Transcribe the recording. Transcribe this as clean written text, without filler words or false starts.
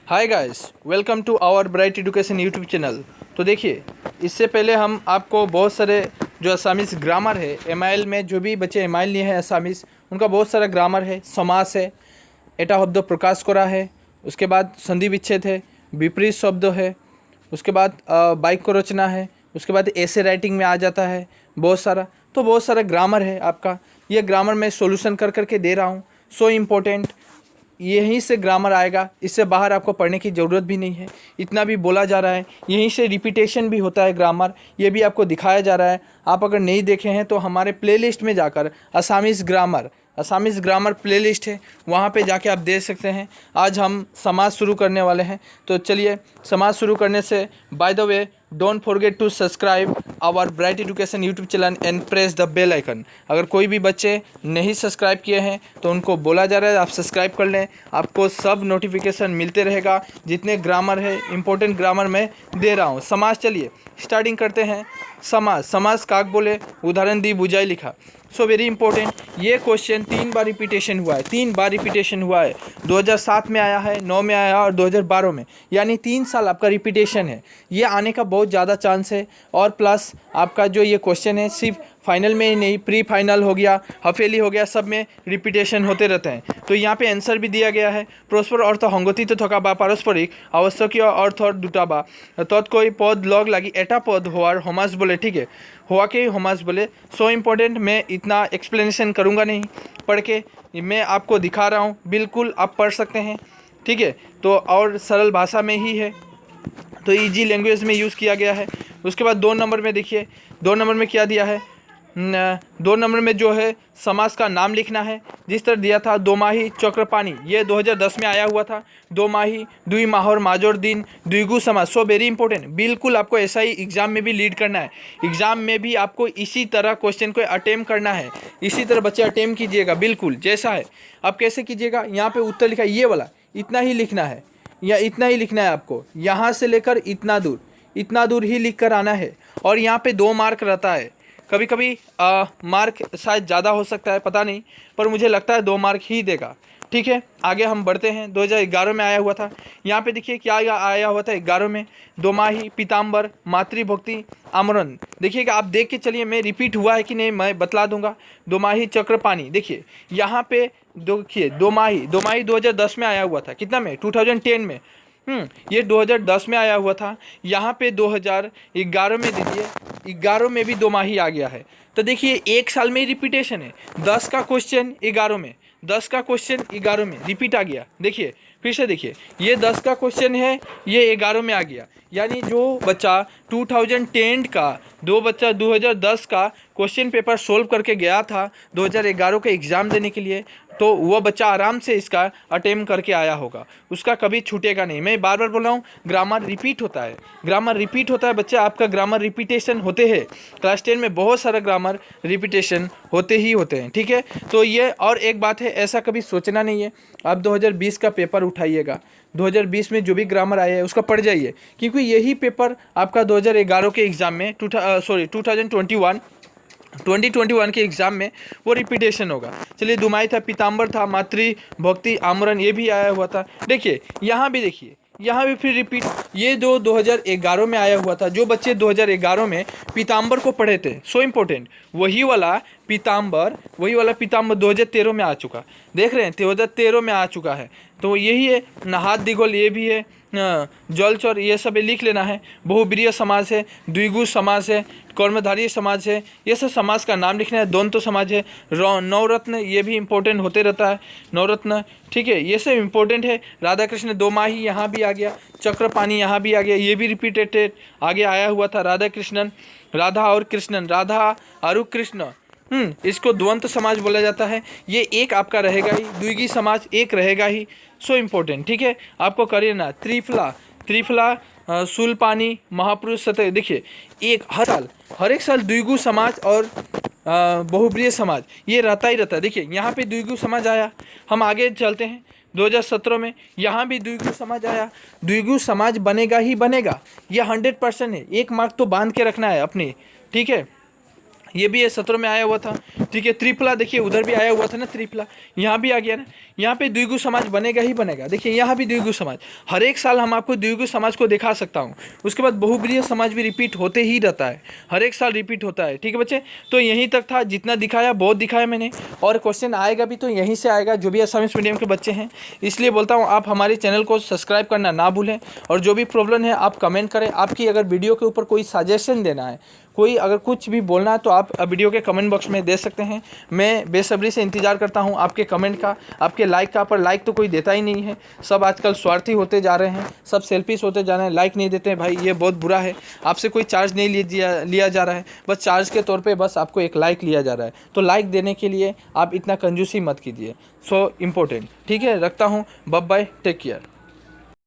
Hi guys, welcome to our Bright Education YouTube channel. तो देखिए, इससे पहले हम आपको बहुत सारे जो असामीज़ ग्रामर है एमआईएल में, जो भी बच्चे एमआईएल लिए हैं असामीज़, उनका बहुत सारा ग्रामर है, समास है, एटा शब्द प्रकाश करा है, उसके बाद संधि विच्छेद है, विपरीत शब्द है, उसके बाद वाक्य रचना है, उसके बाद ऐसे राइटिंग में आ जाता है बहुत सारा। तो बहुत सारा ग्रामर है आपका। ये ग्रामर मैं सॉल्यूशन कर करके दे रहा हूँ। सो इम्पोर्टेंट, यहीं से ग्रामर आएगा, इससे बाहर आपको पढ़ने की ज़रूरत भी नहीं है। इतना भी बोला जा रहा है, यहीं से रिपीटेशन भी होता है ग्रामर, ये भी आपको दिखाया जा रहा है। आप अगर नहीं देखे हैं तो हमारे प्लेलिस्ट में जाकर असामीज़ ग्रामर प्लेलिस्ट है, वहाँ पे जाके आप देख सकते हैं। आज हम समाज शुरू करने वाले हैं, तो चलिए समाज शुरू करने से by the way don't forget to subscribe our Bright Education YouTube channel and press the bell icon. अगर कोई भी बच्चे नहीं सब्सक्राइब किए हैं तो उनको बोला जा रहा है आप सब्सक्राइब कर लें, आपको सब नोटिफिकेशन मिलते रहेगा। जितने ग्रामर है, इंपॉर्टेंट ग्रामर मैं दे रहा हूँ। समाज, चलिए स्टार्टिंग करते हैं। समाज काक बोले, उदाहरण दी बुझाई लिखा। सो वेरी इंपॉर्टेंट, ये क्वेश्चन 3 बार रिपीटेशन हुआ है। 2007 में आया है, 9 में आया और 2012 में, यानी 3 साल आपका रिपीटेशन है। ये आने का बहुत ज़्यादा चांस है। और प्लस आपका जो ये क्वेश्चन है सिर्फ फाइनल में ही नहीं, प्री फाइनल हो गया, हफेली हो गया, सब में रिपीटेशन होते रहते हैं। तो यहाँ पे आंसर भी दिया गया है। परस्पर अर्थ সংগঠিত থকা বা পারস্পরিক আবশ্যকীয় অর্থর দুটা বা তৎকই পদ লগ লাগি এটা পद होवार समास बोले, ठीक है, हुआ के समास बोले। सो इम्पोर्टेंट, मैं इतना एक्सप्लेनेशन करूँगा नहीं, पढ़ के मैं आपको दिखा रहा हूँ, बिल्कुल आप पढ़ सकते हैं, ठीक है। तो और सरल भाषा में ही है, तो इजी लैंग्वेज में यूज़ किया गया है। उसके बाद 2 नंबर में देखिए, 2 नंबर में क्या दिया है। 2 नंबर में जो है समास का नाम लिखना है। जिस तरह दिया था दोमाही चक्रपाणी, ये 2010 में आया हुआ था। दोमाही, दुई माहौर माजोर दिन, द्विगु समास। सो वेरी इंपॉर्टेंट, बिल्कुल आपको ऐसा ही एग्जाम में भी लीड करना है। एग्जाम में भी आपको इसी तरह क्वेश्चन को अटेम्प्ट करना है, इसी तरह बच्चे अटेम्प्ट कीजिएगा, बिल्कुल जैसा है। आप कैसे कीजिएगा, यहाँ पे उत्तर लिखा है, ये वाला इतना ही लिखना है, या इतना ही लिखना है आपको, यहाँ से लेकर इतना दूर ही लिख कर आना है। और यहाँ पे 2 मार्क रहता है, कभी कभी मार्क शायद ज़्यादा हो सकता है, पता नहीं, पर मुझे लगता है 2 मार्क ही देगा, ठीक है। आगे हम बढ़ते हैं। 2011 में आया हुआ था। यहाँ पे देखिए क्या आया हुआ था 11 में, दोमाही पीताम्बर मातृभक्ति आमरण। देखिएगा, आप देख के चलिए, मैं रिपीट हुआ है कि नहीं मैं बतला दूंगा। दोमाही चक्रपाणी, देखिए यहाँ पे देखिए, दोमाही 2010 में आया हुआ था, कितना में, 2010 में। ये 2010 में आया हुआ था। यहाँ पे 2011 में दीजिए, 11 में भी दोमाही आ गया है। तो देखिए 1 साल में ही रिपीटेशन है। 10 का क्वेश्चन 11 में, 10 का क्वेश्चन 11 में रिपीट आ गया। देखिए फिर से देखिए, ये 10 का क्वेश्चन है, ये 11 में आ गया। यानी जो बच्चा 2010 का, 2010 का क्वेश्चन पेपर सोल्व करके गया था 2011 के एग्ज़ाम देने के लिए, तो वह बच्चा आराम से इसका अटेम्प्ट करके आया होगा, उसका कभी छूटेगा नहीं। मैं बार बार बोल रहा हूँ, ग्रामर रिपीट होता है बच्चे, आपका ग्रामर रिपीटेशन होते हैं। क्लास 10 में बहुत सारा ग्रामर रिपीटेशन होते ही होते हैं, ठीक है। तो ये और एक बात है, ऐसा कभी सोचना नहीं है। आप 2020 का पेपर उठाइएगा, 2020 में जो भी ग्रामर आया है उसका पढ़ जाइए, क्योंकि यही पेपर आपका 2011 के एग्ज़ाम में 2021 के एग्ज़ाम में वो रिपीटेशन होगा। चलिए, दुमाई था, पीताम्बर था, मातृ भक्ति आमरण, ये भी आया हुआ था। देखिए यहाँ भी, देखिए यहाँ भी फिर रिपीट, ये जो 2011 में आया हुआ था, जो बच्चे 2011 में पीताम्बर को पढ़े थे, सो इम्पोर्टेंट, वही वाला पीताम्बर 2013 में आ चुका, देख रहे हैं, 2013 में आ चुका है। तो यही है, नहात दिगोल, ये भी है, जलचर, ये सब लिख लेना है। बहुब्रीय समाज है, द्विगु समाज है, कर्मधारी समाज है, ये सब समाज का नाम लिखना है। द्वंद्व समाज है, नवरत्न, ये भी इंपॉर्टेंट होते रहता है, नवरत्न, ठीक है, ये सब इंपॉर्टेंट है। राधा कृष्ण दोमाही यहाँ भी आ गया, चक्रपाणी यहाँ भी आ गया, ये भी रिपीटेड आगे आया हुआ था। राधा कृष्णन, राधा और कृष्णन, राधा और कृष्ण, इसको द्वंद्व समाज बोला जाता है। ये एक आपका रहेगा ही, द्विगी समाज एक रहेगा ही। सो इम्पोर्टेंट, ठीक है, आपको करिए ना। त्रिफला शूलपाणी, महापुरुष सत्य, देखिए एक हर एक साल द्विगु समाज और बहुब्रीय समाज ये रहता ही रहता है। देखिए यहाँ पे द्विगु समाज आया, हम आगे चलते हैं। 2017 में यहाँ भी द्विगु समाज आया। द्विगु समाज बनेगा ही बनेगा, यह 100% है। 1 मार्क तो बांध के रखना है अपने, ठीक है। ये भी है 17 में आया हुआ था, ठीक है। त्रिफला देखिए उधर भी आया हुआ था ना, त्रिफला यहाँ भी आ गया ना। यहाँ पे द्विगु समाज बनेगा ही बनेगा। देखिए यहाँ भी द्विगु समाज, हर एक साल हम आपको द्विगु समाज को दिखा सकता हूँ। उसके बाद बहुब्रीहि समाज भी रिपीट होते ही रहता है, हर एक साल रिपीट होता है, ठीक है बच्चे। तो यहीं तक था, जितना दिखाया बहुत दिखाया मैंने, और क्वेश्चन आएगा भी तो यहीं से आएगा, जो भी असमिस मीडियम के बच्चे हैं। इसलिए बोलता हूँ आप हमारे चैनल को सब्सक्राइब करना ना भूलें, और जो भी प्रॉब्लम है आप कमेंट करें। आपकी अगर वीडियो के ऊपर कोई सजेशन देना है, कोई अगर कुछ भी बोलना है, तो आप वीडियो के कमेंट बॉक्स में दे सकते हैं। मैं बेसब्री से इंतज़ार करता हूं आपके कमेंट का, आपके लाइक का। पर लाइक तो कोई देता ही नहीं है, सब आजकल स्वार्थी होते जा रहे हैं, सब सेल्फिश होते जा रहे हैं, लाइक नहीं देते हैं। भाई ये बहुत बुरा है। आपसे कोई चार्ज नहीं लिया जा रहा है, बस चार्ज के तौर पर बस आपको एक लाइक लिया जा रहा है। तो लाइक देने के लिए आप इतना कंजूसी मत कीजिए, सो इम्पोर्टेंट, ठीक है। रखता हूँ, बाय बाय, टेक केयर।